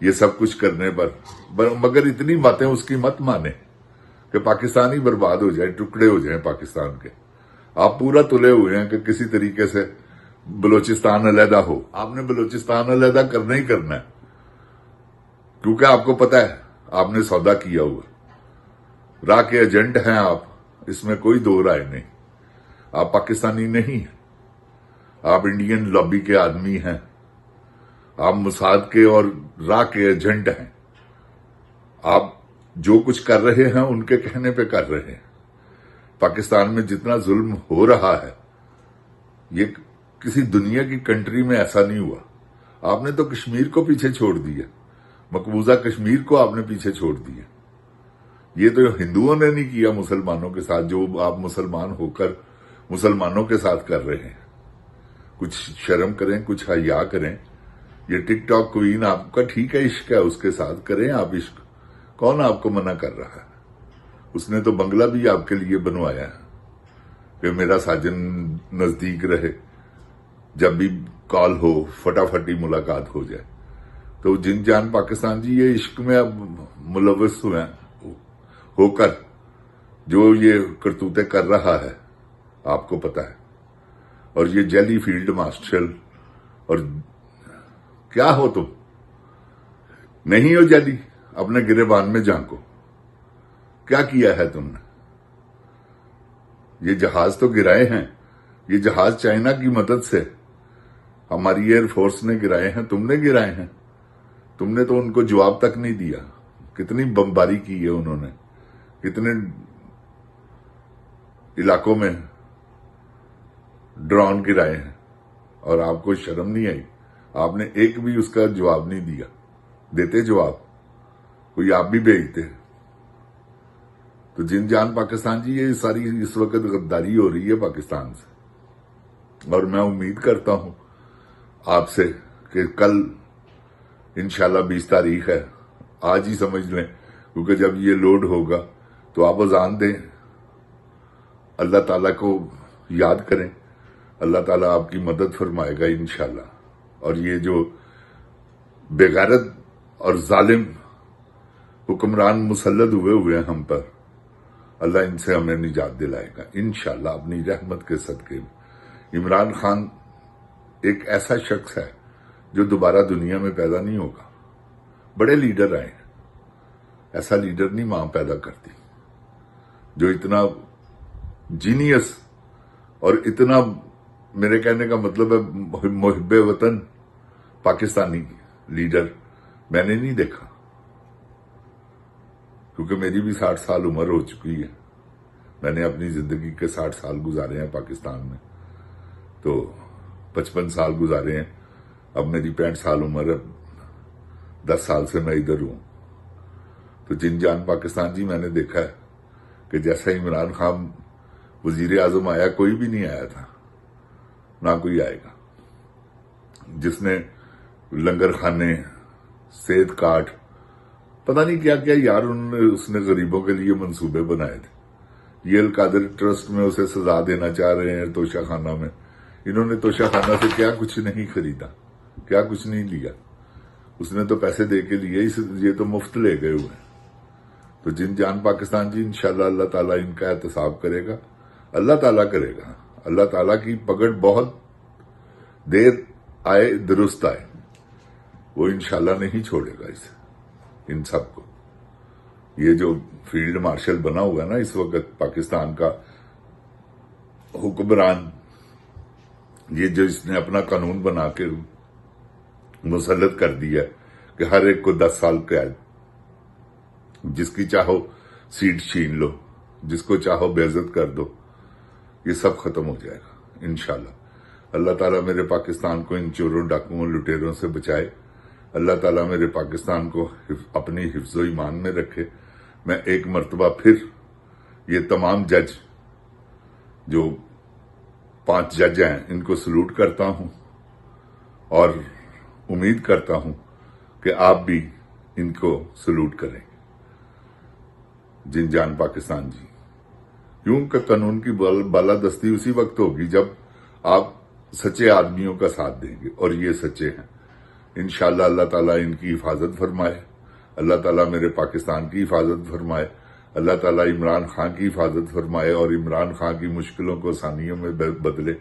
یہ سب کچھ کرنے پر مگر اتنی باتیں اس کی مت مانے کہ پاکستان ہی برباد ہو جائے، ٹکڑے ہو جائیں پاکستان کے۔ آپ پورا تلے ہوئے ہیں کہ کسی طریقے سے بلوچستان علیحدہ ہو۔ آپ نے بلوچستان علیحدہ کرنا ہی کرنا ہے، کیونکہ آپ کو پتا ہے آپ نے سودا کیا ہوا، راہ کے ایجنٹ ہیں آپ، اس میں کوئی دو رائے نہیں۔ آپ پاکستانی نہیں ہیں، آپ انڈین لابی کے آدمی ہیں، آپ موساد کے اور راہ کے ایجنٹ ہیں۔ آپ جو کچھ کر رہے ہیں ان کے کہنے پہ کر رہے ہیں۔ پاکستان میں جتنا ظلم ہو رہا ہے یہ کسی دنیا کی کنٹری میں ایسا نہیں ہوا۔ آپ نے تو کشمیر کو پیچھے چھوڑ دیا، مقبوضہ کشمیر کو آپ نے پیچھے چھوڑ دیا۔ یہ تو ہندوؤں نے نہیں کیا مسلمانوں کے ساتھ، جو آپ مسلمان ہو کر مسلمانوں کے ساتھ کر رہے ہیں۔ کچھ شرم کریں، کچھ حیا کریں۔ یہ ٹک ٹاک کوئین آپ کا ٹھیک ہے، عشق ہے، اس کے ساتھ کریں آپ عشق، کون آپ کو منع کر رہا ہے؟ اس نے تو بنگلہ بھی آپ کے لیے بنوایا ہے کہ میرا ساجن نزدیک رہے، جب بھی کال ہو فٹافٹ ہی ملاقات ہو جائے۔ تو جن جان پاکستان جی یہ عشق میں اب ملوث ہوئے ہیں، ہو کر جو یہ کرتوتیں کر رہا ہے آپ کو پتا ہے۔ اور یہ جیلی فیلڈ مارشل، اور کیا ہو تم؟ نہیں ہو جیلی؟ اپنے گریبان میں جھانکو، کیا کیا ہے تم نے؟ یہ جہاز تو گرائے ہیں، یہ جہاز چائنا کی مدد سے ہماری ایئر فورس نے گرائے ہیں، تم نے گرائے ہیں۔ تم نے تو ان کو جواب تک نہیں دیا۔ کتنی بمباری کی ہے انہوں نے، کتنے علاقوں میں ڈرون گرائے ہیں، اور آپ کو شرم نہیں آئی؟ آپ نے ایک بھی اس کا جواب نہیں دیا۔ دیتے جواب، کوئی آپ بھی بھیجتے۔ تو جن جان پاکستان جی یہ ساری اس وقت غداری ہو رہی ہے پاکستان سے، اور میں امید کرتا ہوں آپ سے کہ کل انشاءاللہ 20 تاریخ ہے، آج ہی سمجھ لیں، کیونکہ جب یہ لوڈ ہوگا تو آپ اذان دیں، اللہ تعالیٰ کو یاد کریں، اللہ تعالیٰ آپ کی مدد فرمائے گا انشاءاللہ۔ اور یہ جو بے غیرت اور ظالم حکمران مسلط ہوئے ہیں ہم پر، اللہ ان سے ہمیں نجات دلائے گا انشاءاللہ اپنی رحمت کے صدقے میں۔ عمران خان ایک ایسا شخص ہے جو دوبارہ دنیا میں پیدا نہیں ہوگا۔ بڑے لیڈر آئے ہیں، ایسا لیڈر نہیں ماں پیدا کرتی جو اتنا جینیس اور اتنا، میرے کہنے کا مطلب ہے محب وطن پاکستانی لیڈر میں نے نہیں دیکھا، کیونکہ میری بھی 60 سال عمر ہو چکی ہے۔ میں نے اپنی زندگی کے 60 سال گزارے ہیں پاکستان میں، تو 55 سال گزارے ہیں، اب میری 65 سال عمر ہے، 10 سال سے میں ادھر ہوں۔ تو جن جان پاکستان جی میں نے دیکھا ہے کہ جیسا عمران خان وزیر اعظم آیا، کوئی بھی نہیں آیا تھا، نہ کوئی آئے گا، جس نے لنگر خانے، صحت کارڈ، پتہ نہیں کیا کیا یار اس نے غریبوں کے لیے منصوبے بنائے تھے۔ یہ القادر ٹرسٹ میں اسے سزا دینا چاہ رہے ہیں توشہ خانہ میں۔ انہوں نے توشہ خانہ سے کیا کچھ نہیں خریدا، کیا کچھ نہیں لیا، اس نے تو پیسے دے کے لیے، یہ تو مفت لے گئے ہوئے۔ تو جن جان پاکستان جی انشاءاللہ اللہ تعالیٰ ان کا احتساب کرے گا، اللہ تعالیٰ کرے گا۔ اللہ تعالیٰ کی پکڑ بہت دیر آئے درست آئے، وہ انشاءاللہ نہیں چھوڑے گا ان سب کو۔ یہ جو فیلڈ مارشل بنا ہوا ہے نا اس وقت پاکستان کا حکمران، یہ جو اس نے اپنا قانون بنا کے مسلط کر دیا کہ ہر ایک کو 10 سال قید، جس کی چاہو سیٹ چھین لو، جس کو چاہو بے عزت کر دو، یہ سب ختم ہو جائے گا انشاءاللہ۔ اللہ تعالیٰ میرے پاکستان کو ان چوروں ڈاکوؤں لٹیروں سے بچائے، اللہ تعالیٰ میرے پاکستان کو اپنی حفظ و ایمان میں رکھے۔ میں ایک مرتبہ پھر یہ تمام جج جو 5 جج ہیں ان کو سلوٹ کرتا ہوں، اور امید کرتا ہوں کہ آپ بھی ان کو سلوٹ کریں۔ جن جان پاکستان جی، کیوں کہ قانون کی بالادستی اسی وقت ہوگی جب آپ سچے آدمیوں کا ساتھ دیں گے، اور یہ سچے ہیں۔ انشاءاللہ اللہ تعالیٰ ان کی حفاظت فرمائے، اللہ تعالیٰ میرے پاکستان کی حفاظت فرمائے، اللہ تعالیٰ عمران خان کی حفاظت فرمائے اور عمران خان کی مشکلوں کو آسانیوں میں بدلے۔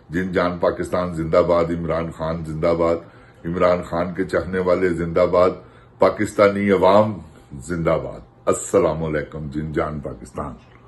جن جان پاکستان زندہ باد، عمران خان زندہ باد، عمران خان کے چاہنے والے زندہ باد، پاکستانی عوام زندہ باد۔ السلام علیکم جن جان پاکستان۔